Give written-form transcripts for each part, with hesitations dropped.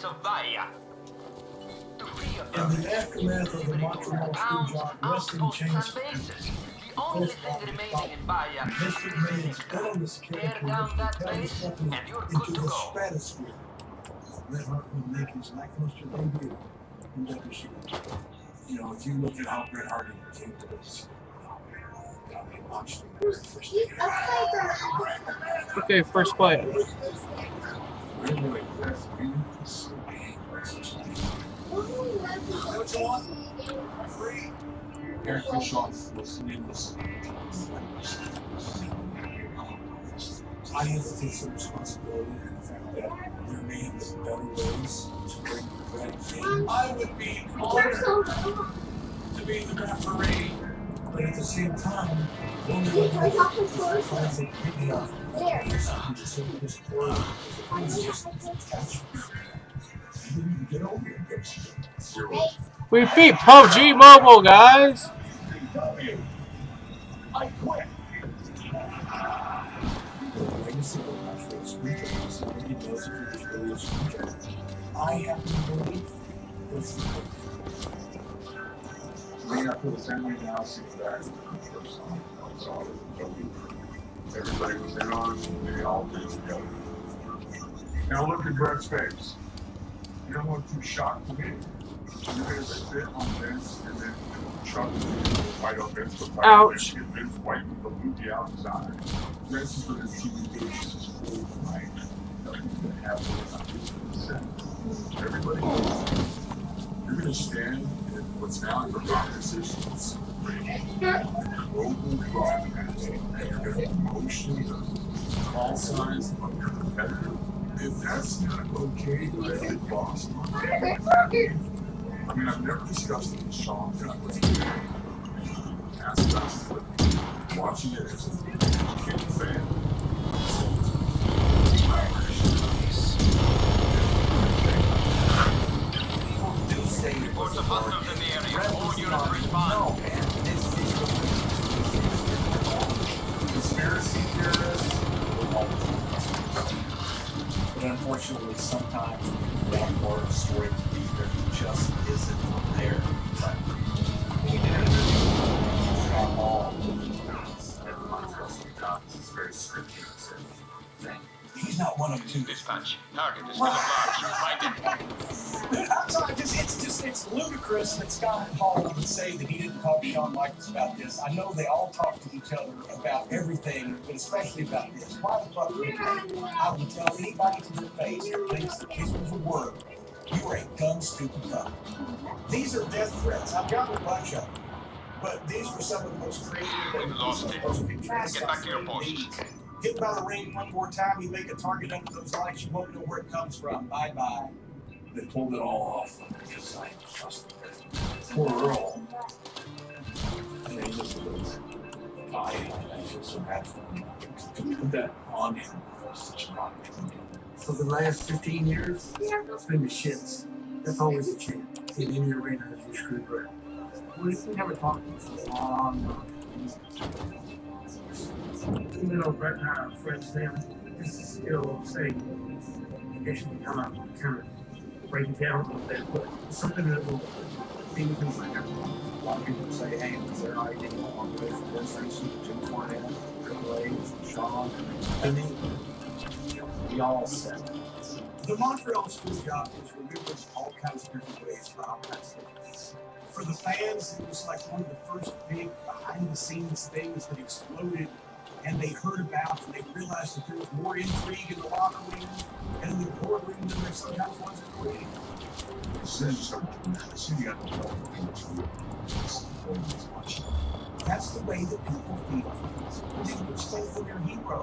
of Bahia. To free up In the aftermath of the Montreal school job, wrestling changed. The only thing remaining in Bahia District is made its venomous tear character down to that propel the base company and you're good into to the go. stratosphere. Bret Hart would make his lackluster debut in WCW. You know, if you look at how Bret Hart came to this, Okay, first play. Eric Bischoff was nameless. I have to take some responsibility in the fact that there may have been better ways to bring Bret in. I would be honored to be the referee, but at the same time, one of the classic video this word is just attachment. You need to get over it. We beat PUBG Mobile, guys. I quit. I have to believe this. Bring up to the family now, see that first time. Everybody was in on it, they all did it together. Now look at Bret's face. You don't look too shocked to me. You guys sit on Vince and then Chuck fight on Vince for fight on Vince, and Vince wiping the movie out his eye. Vince is for his TV days, just full of light. Nothing's going to happen without his consent. Everybody knows. You're going to stand in what's now your opposition's global broadcasting, and you're going to emotions of call signs of your competitor. If that's not okay, then I get lost. I mean, I've never discussed it with Sean. Ask us, but watching it as a kid fan. Reports of hunters in the area. All units respond. Conspiracy theorists. But unfortunately, sometimes we want more of a story to be there just isn't there. But we did it. All it's very scripted. He's not one of two. Dispatch. Target is still large. Find it. I'm sorry, it's ludicrous that Scott Hall would say that he didn't talk to Shawn Michaels about this. I know they all talk to each other about everything, but especially about this. Why the fuck would I would tell anybody to their face who thinks that this was a word, you are a dumb, stupid fuck. These are death threats. I've gotten a bunch of them. But these were some of the most creative and most picturesque. Get back to your post. Hit by the ring one more time, you make a target under those lights, you won't know where it comes from. Bye-bye. They pulled it all off because I trusted them. Poor Earl. And they just was dying. I feel so bad for him. To put that on him was such a rock. For the last 15 years, it's been the shits. That's always a chance. In any arena, if you screwed right. We haven't talked for a long time. You know, Bret and I are friends now. This is still saying, I guess you can come out and kind of break it down a little bit, but something that will be things like that. A lot of people say, hey, is there an idea on the way for this reason? Jim Cornette, Triple H, Shawn, and then we all said the Montreal school job was remembered all kinds of different ways for all kinds of things. For the fans, it was like one of the first big behind-the-scenes things that exploded, and they heard about and they realized that there was more intrigue in the locker room and in the boardroom than there sometimes was in the ring. That's the way that people feel when they lose faith in their hero.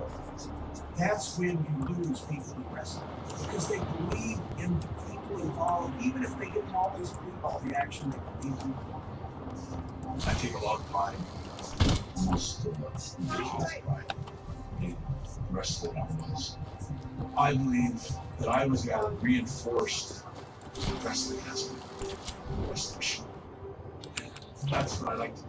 That's when you lose people in wrestling, because they believe in the people involved, even if they didn't always believe all the action they believe in. I take a lot of pride, most pride in wrestling elements. I believe that I was the guy that reinforced wrestling as a wrestling show. That's what I like to do.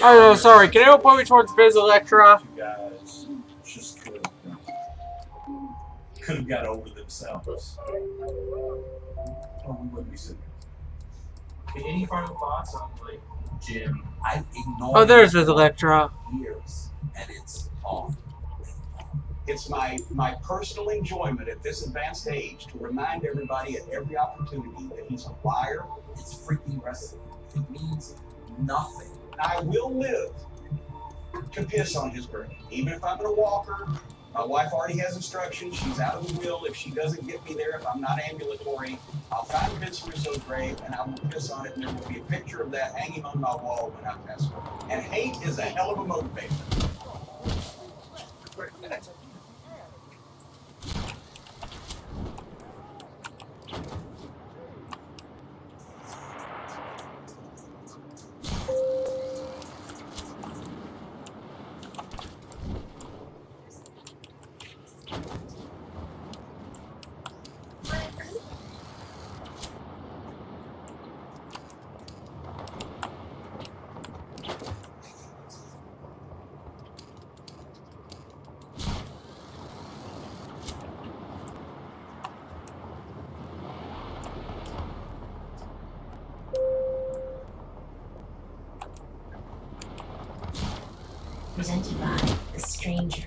Oh, sorry. Can anyone point me towards Viz Electra? You guys just could could have got over themselves. Oh, we wouldn't be sitting here. Any final thoughts on like Jim? I've ignored Oh, there's his Electra. years, and it's on. It's my personal enjoyment at this advanced age to remind everybody at every opportunity that he's a liar. It's freaking wrestling. It means nothing. I will live to piss on his grave, even if I'm in a walker. My wife already has instructions. She's out of the will. If she doesn't get me there, if I'm not ambulatory, I'll find Vince Russo's grave and I will piss on it, and there will be a picture of that hanging on my wall when I pass away. And hate is a hell of a motivator. Presented by The Stranger,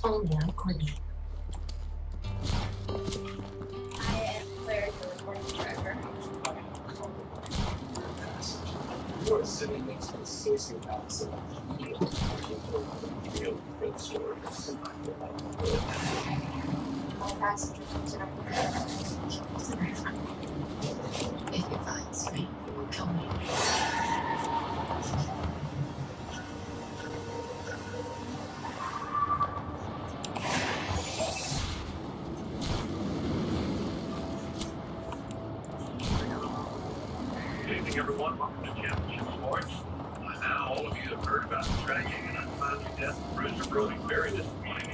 only on Courtney. I am Claire, the recording driver. You are sitting next to a sociopath, so you feel for the story. All passengers into If you find me, kill me. Good evening, everyone. Welcome to Championship Sports. By now, all of you have heard about the tragic and untimely death of Bruiser Brody, very disappointing.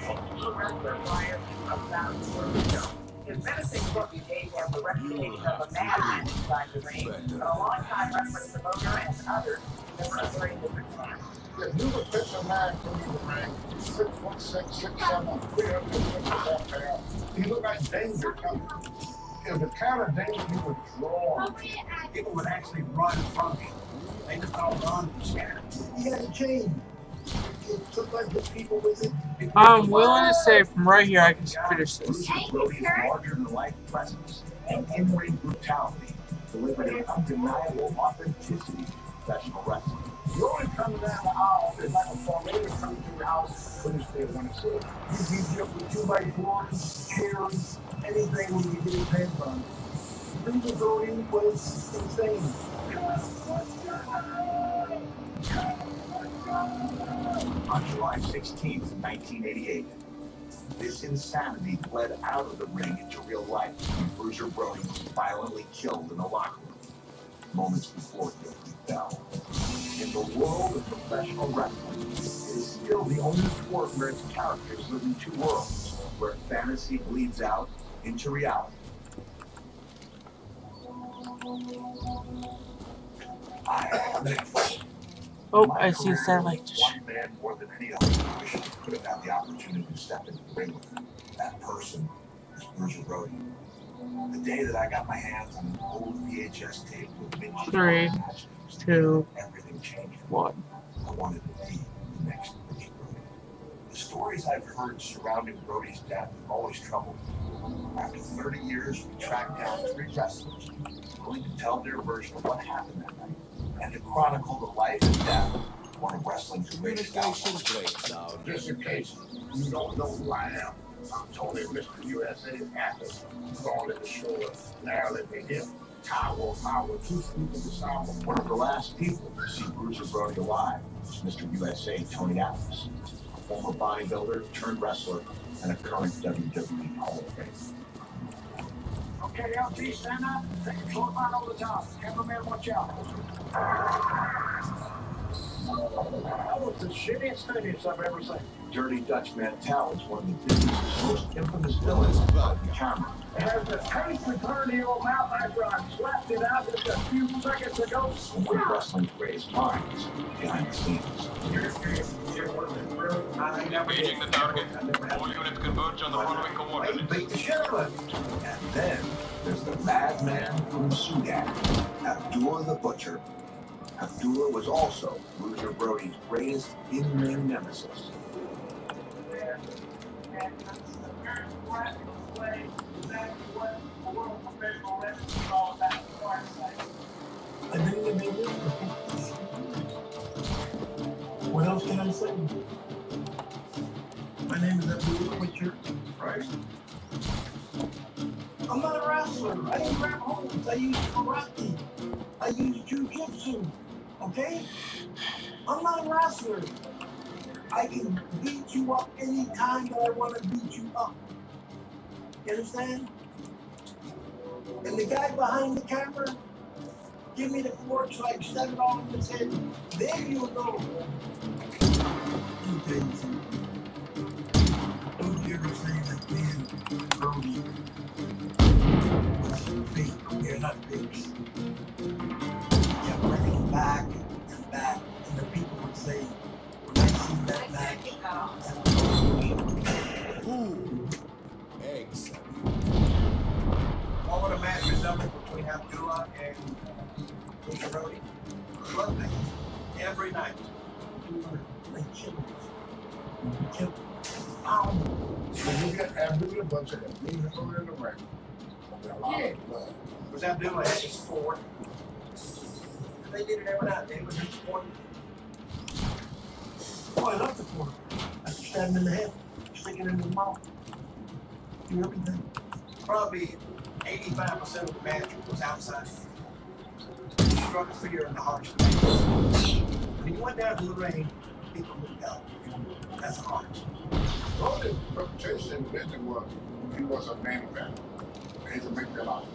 His menacing look gave him the reputation of a madman inside the ring, but a longtime wrestling promoter and others never afraid to return. If you would pitch a man into the ring, 6'6", 6'7", 350 pounds, he looked like danger coming. If the kind of danger he would draw, People would actually run from him. They just all run from scared. he had a chain. It took like the people with it. I'm willing to say from right here I can finish this. Bruiser Brody's larger-than-life presence and in-ring brutality delivered an undeniable authenticity to professional wrestling. You only come down the aisle, it's like a tornado coming through your house when it's there when it's there. You beat you up with 2x4s, chairs, anything when you get his hands on it. Bruiser Brody was insane. On July 16th, 1988, this insanity bled out of the ring into real life when Bruiser Brody was violently killed in the locker room moments before he fell. In the world of professional wrestling, it is still the only sport where its characters live in two worlds, where fantasy bleeds out into reality. I am Oh, I see a satellite dish. one man more than any other who wishes he could have had the opportunity to step into the ring with him. That person is Bruiser Brody. The day that I got my hands on an old VHS tape with vintage 3, matches, 2, everything changed. 1. I wanted to be the next Bruiser Brody. The stories I've heard surrounding Brody's death have always troubled me. After 30 years, we tracked down 3 wrestlers willing to tell their version of what happened that night and to chronicle the life and death of one of wrestling's greatest outlaws. Just in case you don't know who I am, I'm Tony Mr. USA Athlon. Call it the show now let me hear. Tower, two sleeping the sound. One of the last people to see Bruiser Brody alive was Mr. USA Tony Atlas, a former bodybuilder turned wrestler and a current WWE Hall of Fame. Okay, LT, stand up. Take a close line over the top. Cameraman, watch out. That was the shittiest finish I've ever seen. Dirty Dutch Mantel is one of the business's most infamous villains on the camera. There's a taste return to your mouth after I slapped it out just a few seconds ago. One of wrestling's greatest minds behind the scenes. Engaging the target. All units converge on the following coordinates. Beat the shit out of it. And then there's the madman from Sudan, Abdullah the Butcher. Abdullah was also Bruiser Brody's greatest in-ring nemesis. What else can I say? My name is Abdullah Butcher. Right. I'm not a wrestler. I don't grab holds. I use karate. I use jujitsu. Okay? I'm not a wrestler. I can beat you up any time that I want to beat you up. You understand? And the guy behind the camera, give me the fork so I can set it on his head. There you go. Let me tell you something. Don't you ever say that man, Brody, was fake. They're not fakes. Kept bringing him back and back. And the people would say, when I see that back, Eggs. What would a match resemble between Abdullah and Bruiser Brody? Blood match. Every night. like chickens. Chicken. So you get Abdullah Butcher and leave it over in the ring. Yeah. Was Abdullah had his sport. They did it every night. They was in sport. Oh, I love the corner. I can stab him in the head, stick it in his mouth. Do everything. Probably 85% of the match was outside. He struck fear in the hearts of the fans. When he went down to the ring, people moved out. That's hard. Brody's reputation in business was he was a man of value. He could make that out.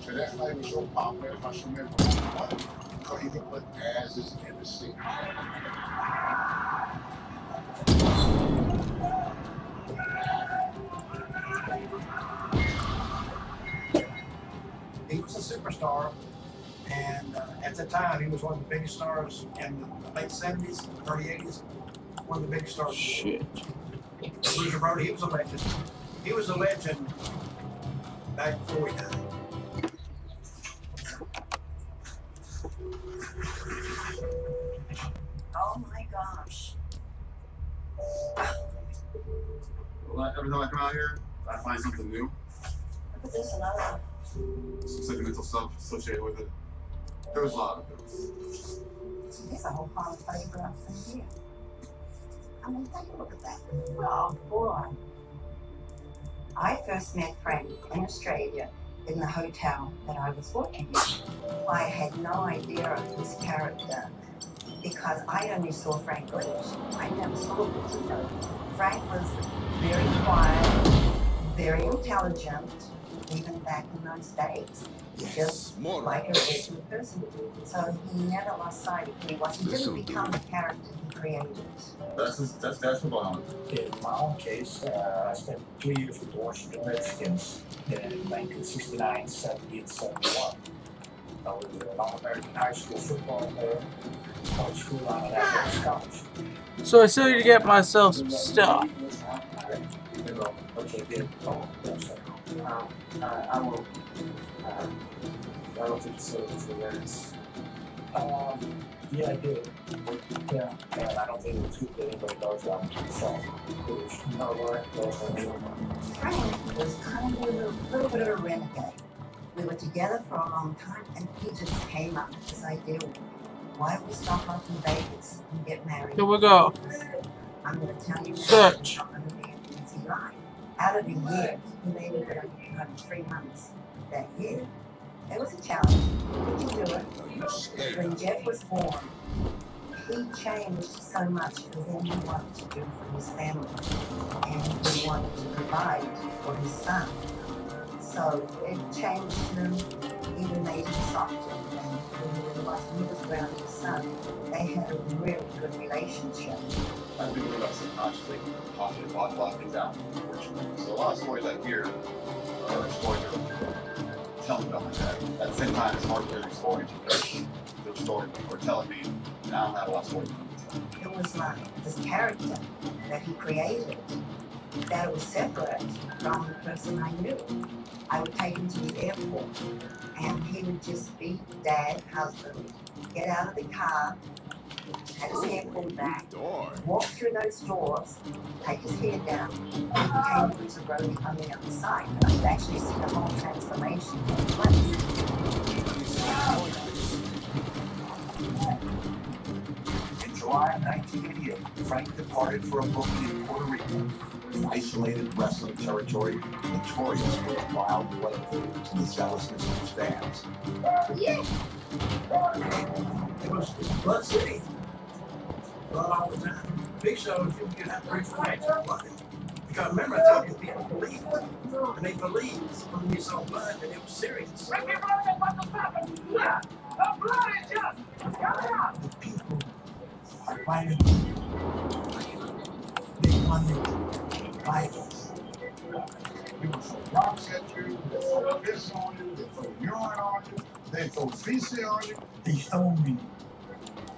So that's why he was so popular by so many people. Because he could put asses in the seat. He was a superstar, and at the time, he was one of the biggest stars in the late 70s, early 80s. One of the biggest stars. Shit. Bruiser Brody, he was a legend. He was a legend back before he died. Oh my gosh. Well, every time I come out here, I find something new. Look at this another. Some sentimental stuff associated with it. There was a lot of it. There's a whole pile of photographs in here. I mean, take a look at that. Oh boy. I first met Frank in Australia in the hotel that I was working in. I had no idea of his character because I only saw Frank glitch. I never saw him. Frank was very quiet, very intelligent, even back in those days. Just more like a regular person. So he never lost sight of who he was. He didn't become the character he created. That's football helmet. In my own case, I spent 2 years with the Washington Redskins in 1969, 70, and 71. I was an All-American high school football player, college school on an athletic scholarship. So I still need to get myself some stuff. Okay, good. Oh, I'm sorry. I will. I don't think so. Yeah, I did. Yeah, and I don't think it's good that anybody knows that. So, there's no way. Frank was kind of a little bit of a renegade. We were together for a long time, and he just came up with this idea. Why don't we stop off in Vegas and get married? Here we go. I'm going to tell you. Search. I'm going to be an easy life. Out of a year, he made it in 3 months that year. It was a challenge. Did you do it? When Jeff was born, he changed so much because then he wanted to do for his family and he wanted to provide for his son. So it changed him, even made him softer. And when he was around his son, they had a really good relationship. I do believe I subconsciously consciously block a lot of things out, unfortunately. So a lot of stories I hear are stories that tell me about my dad. At the same time, it's hard to hear these stories because those stories are telling me that I don't have a lot of stories. It was like this character that he created that was separate from the person I knew. I would take him to the airport and he would just be dad, husband, get out of the car, had his hair pulled back, walk through those doors, take his hair down, and came to the road on the other side. And I could actually see the whole transformation take place. In July of 1988, Frank departed for a booking in Puerto Rico, an isolated wrestling territory notorious for the wild playfoods and the zealousness of its fans. It was Blood City. Well, all the time. Big shows, you could have great fights. Because remember, I told you, people believed. And they believed when you saw blood that it was serious. The people are fighting big money fighters. People throw rocks at you, they throw piss on you, they throw urine on you, they throw feces on you. They stole me.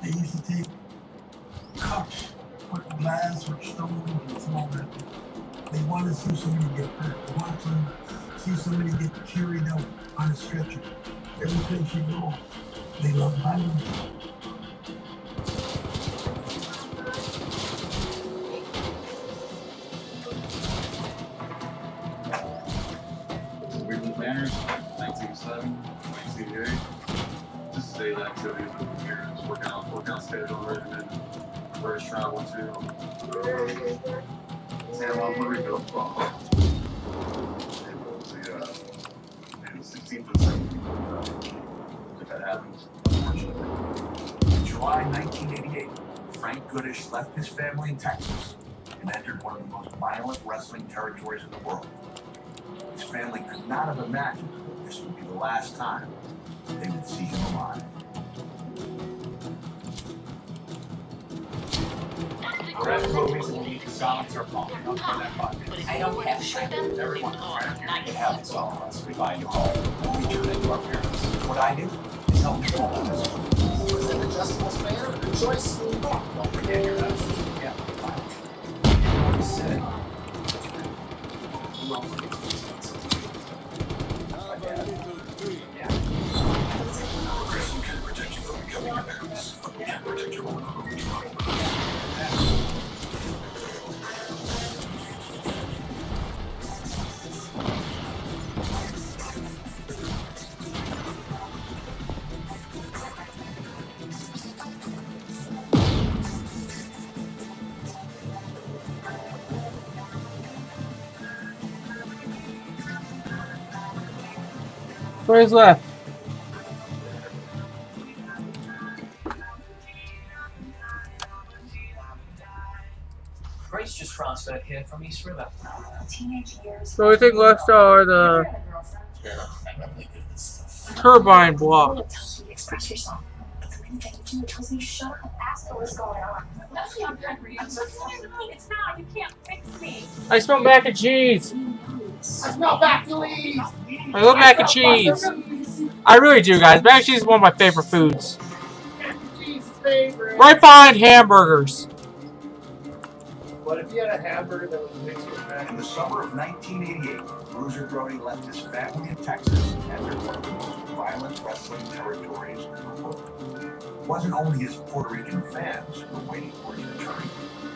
They used to take cups, put glass or stones and throw them at me. They wanted to see somebody get hurt. They wanted to see somebody get carried out on a stretcher. Every place you go, they love violence. Weekly Banners, 1987, 1988. Just today's activities with the years, workout schedule, regimen, where it's traveling to. San Juan, Puerto Rico. It was maybe the 16th or 17th. If that happens, unfortunately. In July 1988, Frank Goodish left his family in Texas and entered one of the most violent wrestling territories in the world. His family could not have imagined that this would be the last time they would see him alive. Rest movies and the songs are pumping up on that podcast. I don't have shrimp. Everyone It happens all of us. We buy a new home, we return it to our parents. What I do is help people own this home. Was it adjustable span or good choice? Don't forget your house. Yeah, fine. Sit. Who else gets these things? My dad. Yeah. Chris, you can't protect you from becoming your parents. You can't protect your own home. Where's left? Grace just transferred here from East River. Teenage years. So I think left are the turbine blocks. Express yourself. But the minute that you do, it tells me shut up. Ask her what's going on. That's not good for you. It's not. You can't fix me. I smell mac and cheese. I smell back to leave. I love mac and cheese. I really do, guys. Mac and cheese is one of my favorite foods. Mac and cheese favorite. Right behind hamburgers. But if you had a hamburger that was mixed with mac In the summer of 1988, Bruiser Brody left his family in Texas and entered one of the most violent wrestling territories in the world. It wasn't only his Puerto Rican fans who were waiting for his return,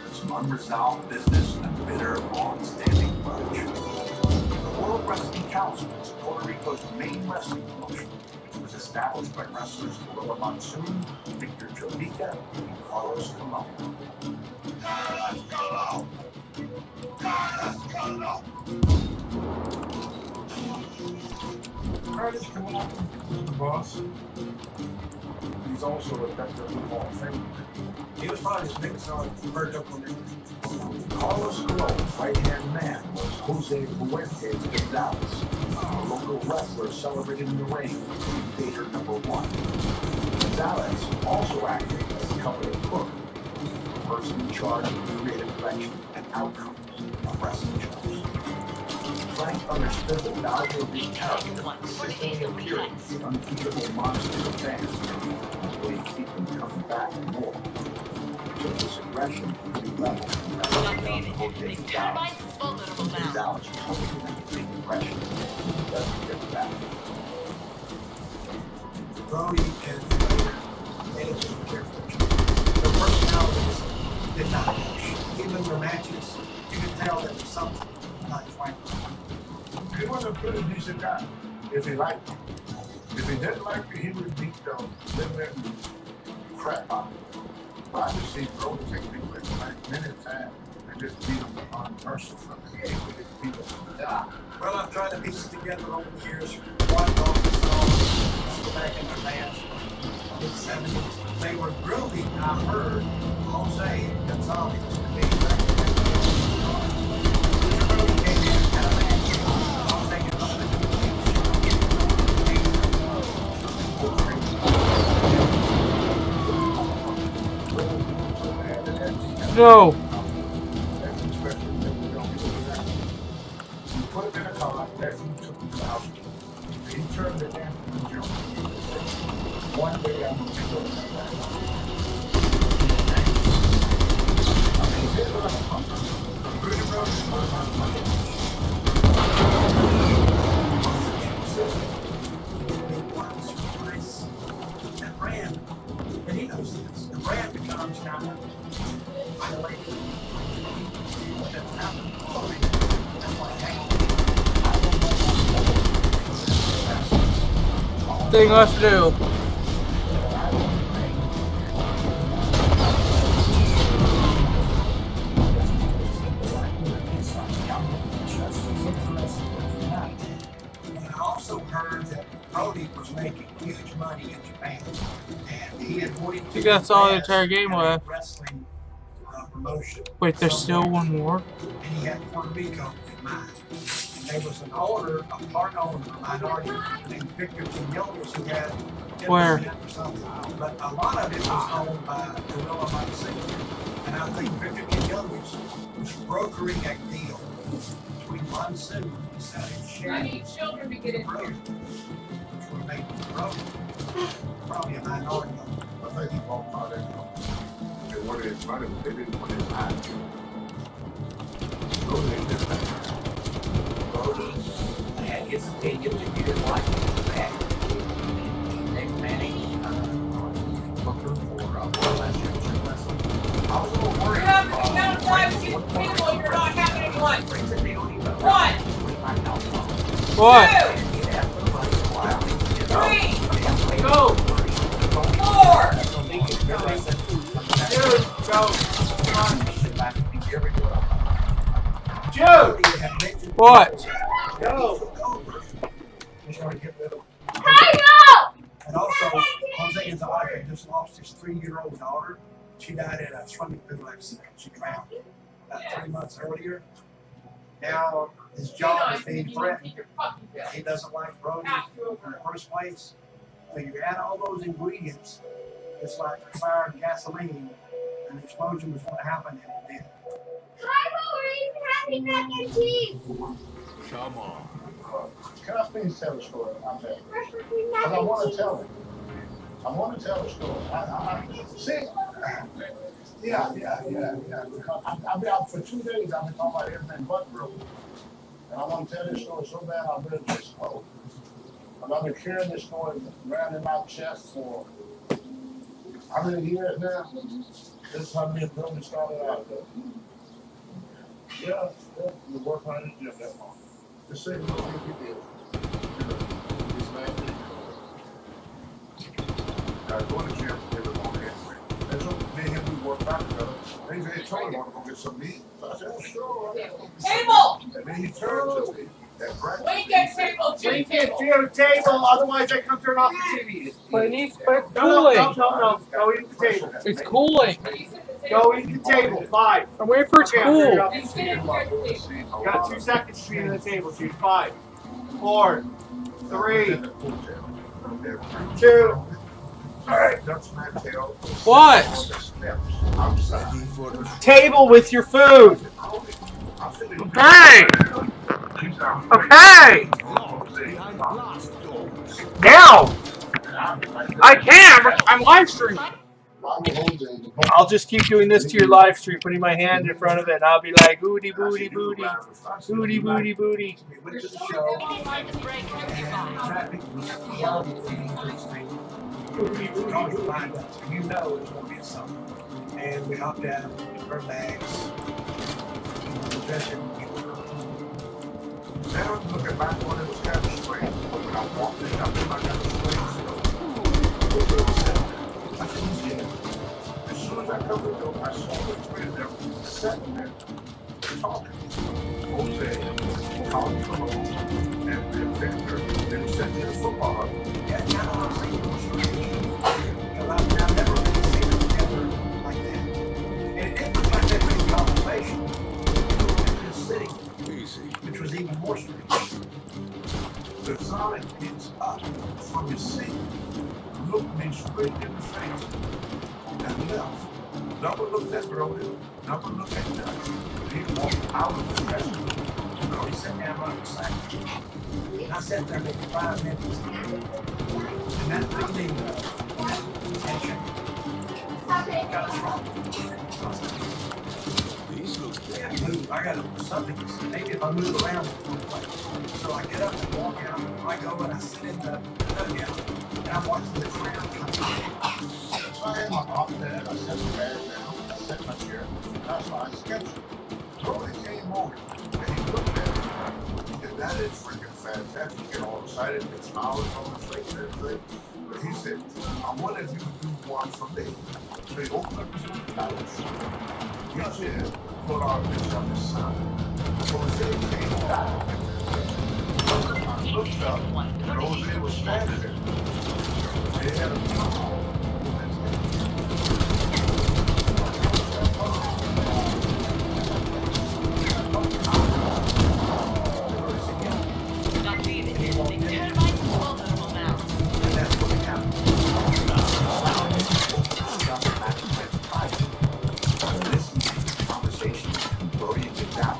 but some unresolved business and a bitter, long-standing grudge. The World Wrestling Council is Puerto Rico's main wrestling promotion, which was established by wrestlers Gorilla Monsoon, Victor Jovica, and Carlos Colon. Curtis Colon is the boss. He's also a Dr. Hall of Fame. He was probably his biggest song, Bird Up on Carlos Colon's right-hand man was Jose Fuentes Gonzalez, a local wrestler celebrated in the ring, Vader #1. Gonzalez also acted as the company cook, the person in charge of the creative direction and outcomes of wrestling shows. Frank understood the value of his character consistently appearing in unbeatable monsters of fans, as a way to keep them coming back and more. So this aggression to be level. Gonzalez was hoping to make a big impression. He doesn't get back. Brody and Vader, they just were different. Their personalities did not match. Even their matches, you could tell there was something not quite right. He was a pretty decent guy, if he liked me. If he didn't like me, he would beat the living crap out of me. I just see Brody take people like many times and just beat them unmercifully. He would just beat them to die. Well, I've tried to piece it together over the years. One off the song, let's go back in the past, in the 70s. They were grooming, I heard, Jose Gonzalez to be back in the Brody came in and had a match. Jose Gonzalez No. Put him in a car, that's who took him to the house. He turned it down to the joke. One day I'm going to go to that. I mean, here's what I'm talking about. Rudy Rhodes is one of my friends. And brand, and he knows this. The brand becomes kind of violated. What has happened? That's why Thing left to do. And I also heard that Brody was making huge money in Japan, and he had 42. I think that's all the entire game left. Wrestling promotion. Wait, there's still one more? And he had Puerto Rico in mind. And there was an owner, a part owner, a minority named Victor Quinones who had 10% Where? or something. But a lot of it was owned by Gorilla Monsoon. And I think Victor Quinones was brokering a deal between Monsoon and selling shares. I need children to get in here. Which were made with Brody. Probably a minority owner. I think he walked out there. They wanted his money, but they didn't want his eyes. Brody ain't this bad. Brody had his opinion that he didn't like it back. They managed Booker for last year. I was a little worried. You have to be down 5 to 6 people. You're not having anyone. One. What? 2. 3. Go. 4. Dude, go. Jude! What? Go! And also, Jose Gonzalez had just lost his 3-year-old daughter. She died in a swimming pool accident. She drowned about 3 months earlier. Now his job is being threatened. He doesn't like Brody in the first place. So you add all those ingredients, it's like fire and gasoline. An explosion was going to happen, and it did. Hi, Maureen. Happy mac and cheese. Come on. Can I please tell the story about that? Because I want to tell it. I want to tell the story. See, yeah. Because I've been out for 2 days. I've been talking about everything but broken. And I want to tell this story so bad I've been just cold. And I've been carrying this story around in my chest for how many years now? This is how me and Brody started out there. Yeah, we worked on it in the gym that long. The same thing we did. This man did. I was going to gym every morning anyway. And so me and him, we worked out together. And he told me I want to go get some meat. So I said, well, sure. Table. And then he turned to me. That breakfast. Wait, get table. We can't share a table, otherwise they come turn off the TV. But it needs cooling. No, eat the table. It's cooling. You sit at the Go eat the table. 5. I'm waiting for it to Okay, I'm cool. up to you. You got 2 seconds to be on the table, dude. 5, 4, 3, 2. Alright, that's my tail. What? Table with your food. Okay. Okay. Now. I can. I'm live streaming. I'll just keep doing this to your live stream, putting my hand in front of it, and I'll be like, booty, booty, booty, booty, booty, booty. You know it's going to be something. And we hopped down, our bags, the dresser. Now I'm looking back when it was kind of strange. When I walked in, I feel like I was strange. I said, who's here? As soon as I come to the door, I saw the three of them sitting there talking. Jose, Colin Cologne, and Victor. Then he said, "You're a footballer." Yeah, now I'm saying, I've never really seen them together like that. And it was like that big conversation. In this city, which was even more strange. The Sonic gets up from his seat, looked me straight in the face, and left. Never looked at Brody, never looked at Dutch. He walked out of the restaurant. You know, he sat down right beside me. And I sat there maybe 5 minutes. And that thing attention got us wrong. I gotta do something. Maybe if I move around. So I get up and walk out. I go and I sit in the dugout. And I'm watching the crowd come So I had my off there, I set the bag down, I set my chair, that's why I sketched it. Brody came over, and he looked at me, and that is freaking fantastic. Get all excited, get smiles on his face and everything. But he said, I wanted you to do one for me. So he opened up his couch. He said, put our bitch on his son. So Jose came back. I looked up, and Jose was standing there. They had a towel. and that's what happened. Listen to the conversation. Brody gets out.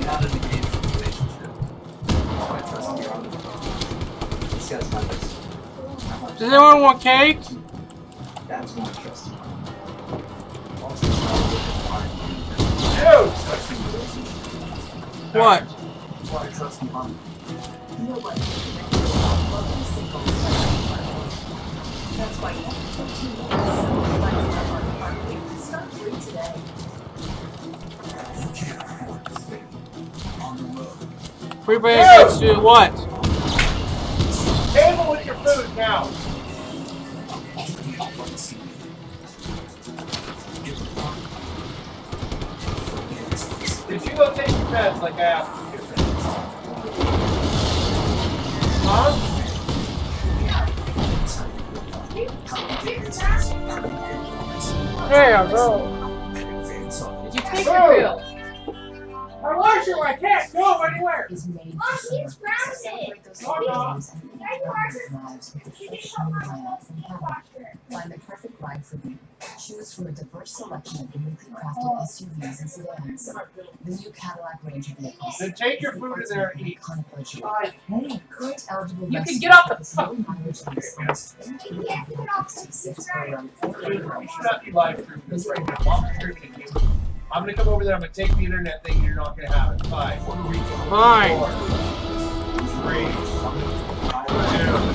Not in the game relationship. So I trust the other. This guy's my list. Does anyone want cake? That's when I trust him. Dude! What? That's why I trust him. You know what? That's why you have to start free today. You can't afford to stay on the road. Free basics do what? Table with your food now. Did you go take your meds like I asked you to? Huh? There you go. Did you take your pill? I want you. I can't go anywhere. Is made Oh, he's grounded. Find the perfect ride for you. Choose from a diverse selection of uniquely crafted SUVs and sedans. The new Cadillac range of vehicles. Then take your food in there and eat. Current eligible You can get off the phone. You should not be live streaming this right now. While I'm streaming it, I'm gonna come over there. I'm gonna take the internet thing. You're not gonna have it. 5, 4, Fine. 3, 2.